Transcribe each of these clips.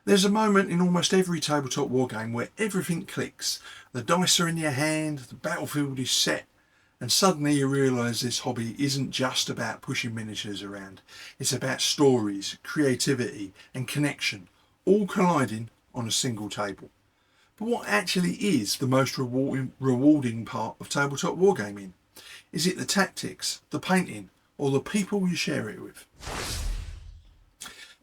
There's a moment in almost every tabletop wargame where everything clicks. The dice are in your hand, the battlefield is set, and suddenly you realise this hobby isn't just about pushing miniatures around. It's about stories, creativity and connection, all colliding on a single table. But what actually is the most rewarding part of tabletop wargaming? Is it the tactics, the painting, or the people you share it with?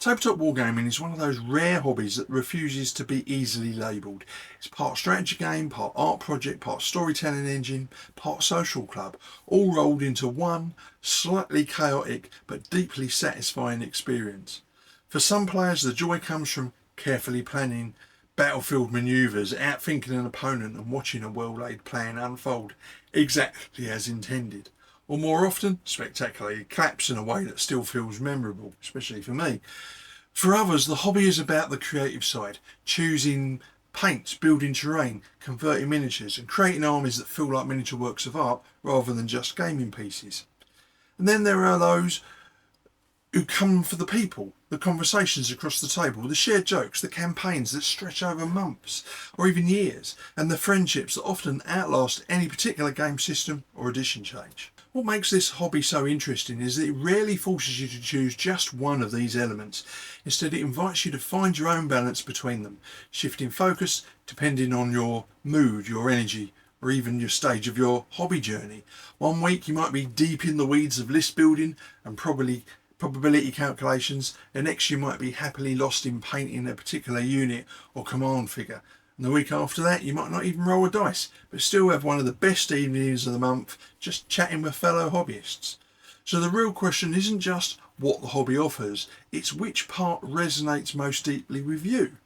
Tabletop wargaming is one of those rare hobbies that refuses to be easily labelled. It's part strategy game, part art project, part storytelling engine, part social club, all rolled into one slightly chaotic but deeply satisfying experience. For some players, the joy comes from carefully planning battlefield manoeuvres, outthinking an opponent and watching a well-laid plan unfold exactly as intended. Or more often, spectacularly collapse in a way that still feels memorable, especially for me. For others, the hobby is about the creative side, choosing paints, building terrain, converting miniatures and creating armies that feel like miniature works of art rather than just gaming pieces. And then there are those who come for the people, the conversations across the table, the shared jokes, the campaigns that stretch over months or even years, and the friendships that often outlast any particular game system or edition change. What makes this hobby so interesting is that it rarely forces you to choose just one of these elements. Instead, it invites you to find your own balance between them, shifting focus depending on your mood, your energy, or even your stage of your hobby journey. One week you might be deep in the weeds of list building and probability calculations. The next you might be happily lost in painting a particular unit or command figure. And the week after that you might not even roll a dice, but still have one of the best evenings of the month just chatting with fellow hobbyists. So the real question isn't just what the hobby offers, it's which part resonates most deeply with you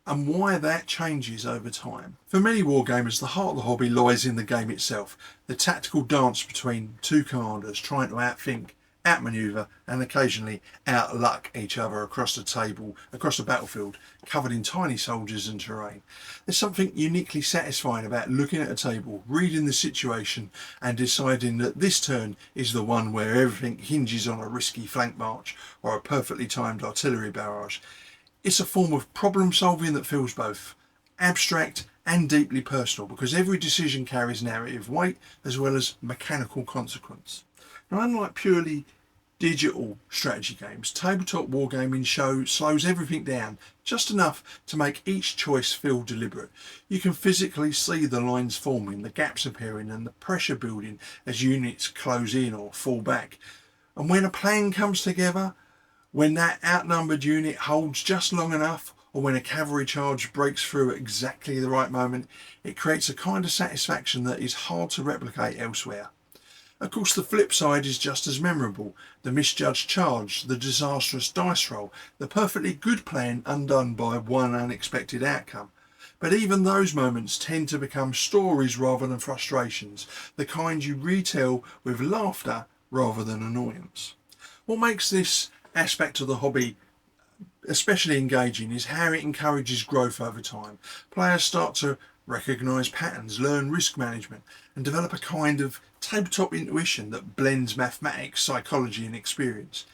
and why that changes over time. For many wargamers, the heart of the hobby lies in the game itself, the tactical dance between two commanders trying to outthink, outmanoeuvre and occasionally outluck each other across the table, across the battlefield, covered in tiny soldiers and terrain. There's something uniquely satisfying about looking at a table, reading the situation and deciding that this turn is the one where everything hinges on a risky flank march or a perfectly timed artillery barrage. It's a form of problem solving that feels both abstract and deeply personal because every decision carries narrative weight as well as mechanical consequence. Now, unlike purely digital strategy games, tabletop wargaming slows everything down just enough to make each choice feel deliberate. You can physically see the lines forming, the gaps appearing and the pressure building as units close in or fall back. And when a plan comes together, when that outnumbered unit holds just long enough, or when a cavalry charge breaks through at exactly the right moment, it creates a kind of satisfaction that is hard to replicate elsewhere. Of course, the flip side is just as memorable. The misjudged charge, the disastrous dice roll, the perfectly good plan undone by one unexpected outcome. But even those moments tend to become stories rather than frustrations, the kind you retell with laughter rather than annoyance. What makes this aspect of the hobby especially engaging is how it encourages growth over time. Players start to recognise patterns, learn risk management and develop a kind of tabletop intuition that blends mathematics, psychology and experience.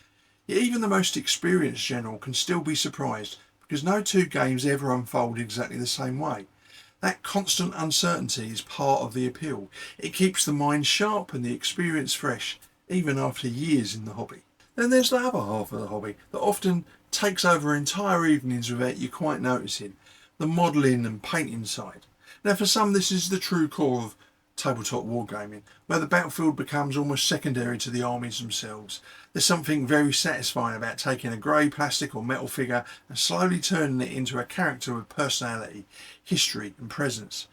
Yet even the most experienced general can still be surprised because no two games ever unfold exactly the same way. That constant uncertainty is part of the appeal. It keeps the mind sharp and the experience fresh even after years in the hobby. Then there's the other half of the hobby that often takes over entire evenings without you quite noticing, the modelling and painting side. Now for some this is the true core of tabletop wargaming, where the battlefield becomes almost secondary to the armies themselves. There's something very satisfying about taking a grey plastic or metal figure and slowly turning it into a character with personality, history and presence.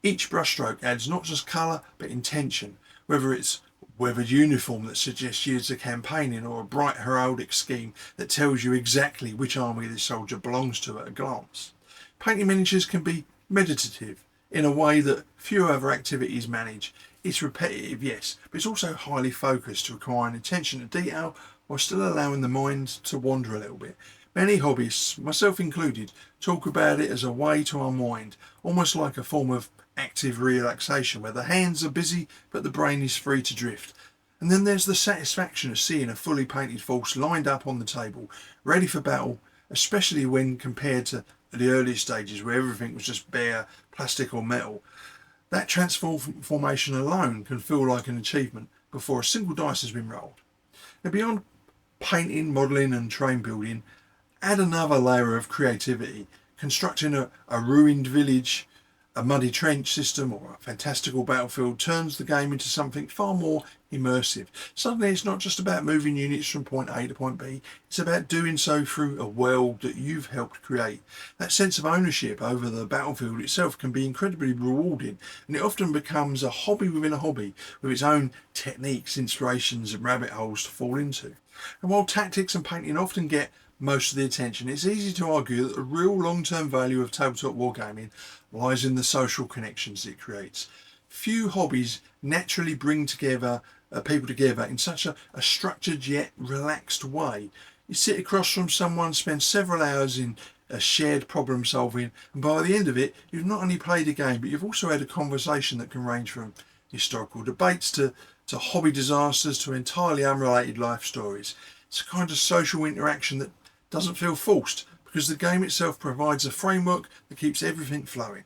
Each brushstroke adds not just colour but intention, whether it's weathered uniform that suggests years of campaigning or a bright heraldic scheme that tells you exactly which army this soldier belongs to at a glance. Painting miniatures can be meditative in a way that few other activities manage. It's repetitive, yes, but it's also highly focused, requiring attention to detail while still allowing the mind to wander a little bit. Many hobbyists, myself included, talk about it as a way to unwind, almost like a form of active relaxation where the hands are busy but the brain is free to drift. And then there's the satisfaction of seeing a fully painted force lined up on the table, ready for battle, especially when compared to at the earliest stages where everything was just bare plastic or metal, that transformation alone can feel like an achievement before a single dice has been rolled. Now, beyond painting, modelling and terrain building, add another layer of creativity. Constructing a ruined village, a muddy trench system or a fantastical battlefield turns the game into something far more immersive. Suddenly it's not just about moving units from point A to point B, it's about doing so through a world that you've helped create. That sense of ownership over the battlefield itself can be incredibly rewarding, and it often becomes a hobby within a hobby with its own techniques, inspirations and rabbit holes to fall into. And while tactics and painting often get most of the attention, it's easy to argue that the real long-term value of tabletop wargaming lies in the social connections it creates. Few hobbies naturally bring together people together in such a structured yet relaxed way. You sit across from someone, spend several hours in a shared problem solving, and by the end of it you've not only played a game but you've also had a conversation that can range from historical debates to hobby disasters to entirely unrelated life stories. It's a kind of social interaction that doesn't feel forced because the game itself provides a framework that keeps everything flowing.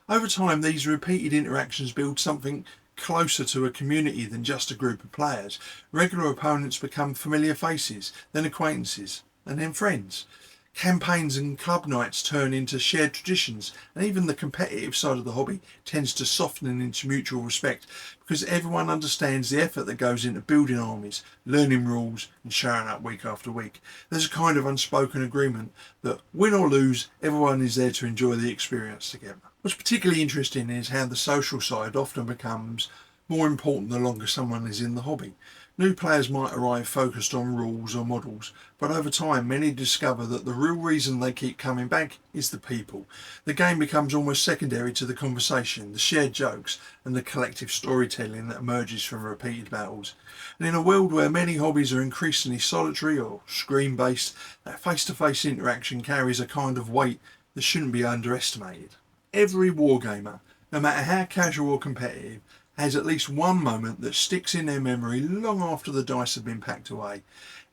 Over time, these repeated interactions build something closer to a community than just a group of players. Regular opponents become familiar faces, then acquaintances, and then friends. Campaigns and club nights turn into shared traditions, and even the competitive side of the hobby tends to soften into mutual respect because everyone understands the effort that goes into building armies, learning rules and showing up week after week. There's a kind of unspoken agreement that win or lose, everyone is there to enjoy the experience together. What's particularly interesting is how the social side often becomes more important the longer someone is in the hobby. New players might arrive focused on rules or models, but over time many discover that the real reason they keep coming back is the people. The game becomes almost secondary to the conversation, the shared jokes and the collective storytelling that emerges from repeated battles. And in a world where many hobbies are increasingly solitary or screen based, that face-to-face interaction carries a kind of weight that shouldn't be underestimated. Every wargamer, no matter how casual or competitive, has at least one moment that sticks in their memory long after the dice have been packed away. It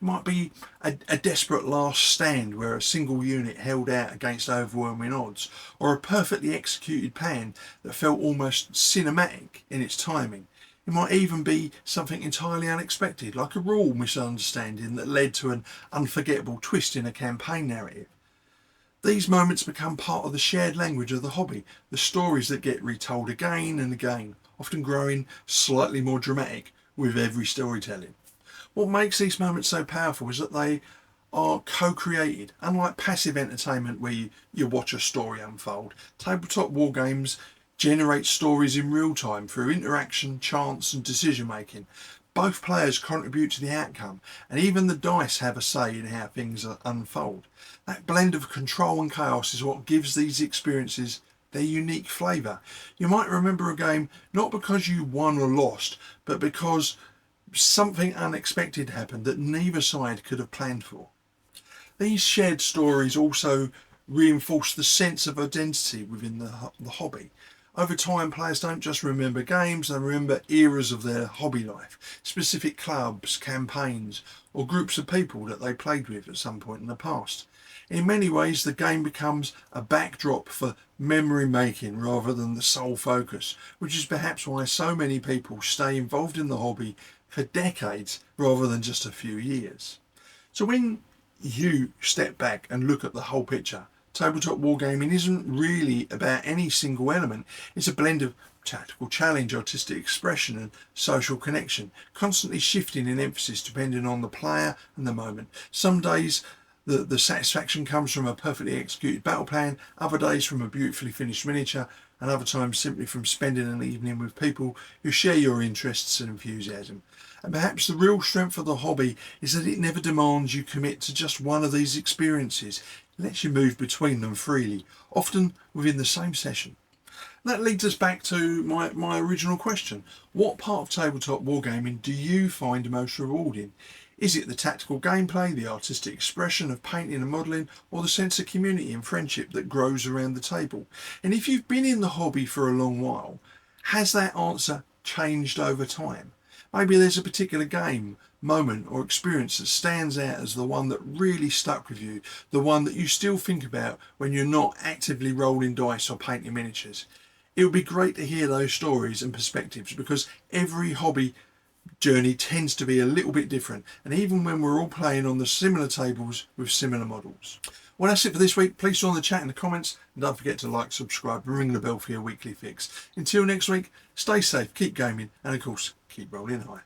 might be a desperate last stand where a single unit held out against overwhelming odds, or a perfectly executed plan that felt almost cinematic in its timing. It might even be something entirely unexpected, like a rule misunderstanding that led to an unforgettable twist in a campaign narrative. These moments become part of the shared language of the hobby, the stories that get retold again and again, often growing slightly more dramatic with every storytelling. What makes these moments so powerful is that they are co-created. Unlike passive entertainment where you watch a story unfold, tabletop wargames generate stories in real time through interaction, chance and decision making. Both players contribute to the outcome, and even the dice have a say in how things unfold. That blend of control and chaos is what gives these experiences their unique flavour. You might remember a game not because you won or lost, but because something unexpected happened that neither side could have planned for. These shared stories also reinforce the sense of identity within the hobby. Over time, players don't just remember games, they remember eras of their hobby life, specific clubs, campaigns, or groups of people that they played with at some point in the past. In many ways, the game becomes a backdrop for memory making rather than the sole focus, which is perhaps why so many people stay involved in the hobby for decades rather than just a few years. So when you step back and look at the whole picture, tabletop wargaming isn't really about any single element. It's a blend of tactical challenge, artistic expression and social connection, constantly shifting in emphasis depending on the player and the moment. Some days the satisfaction comes from a perfectly executed battle plan, other days from a beautifully finished miniature, and other times simply from spending an evening with people who share your interests and enthusiasm. And perhaps the real strength of the hobby is that it never demands you commit to just one of these experiences. It lets you move between them freely, often within the same session. That leads us back to my original question. What part of tabletop wargaming do you find most rewarding? Is it the tactical gameplay, the artistic expression of painting and modelling, or the sense of community and friendship that grows around the table? And if you've been in the hobby for a long while, has that answer changed over time? Maybe there's a particular game, moment or experience that stands out as the one that really stuck with you, the one that you still think about when you're not actively rolling dice or painting miniatures. It would be great to hear those stories and perspectives, because every hobby journey tends to be a little bit different, and even when we're all playing on the similar tables with similar models. Well, that's it for this week. Please join the chat in the comments, and don't forget to like, subscribe and ring the bell for your weekly fix. Until next week, stay safe, keep gaming, and of course keep rolling high.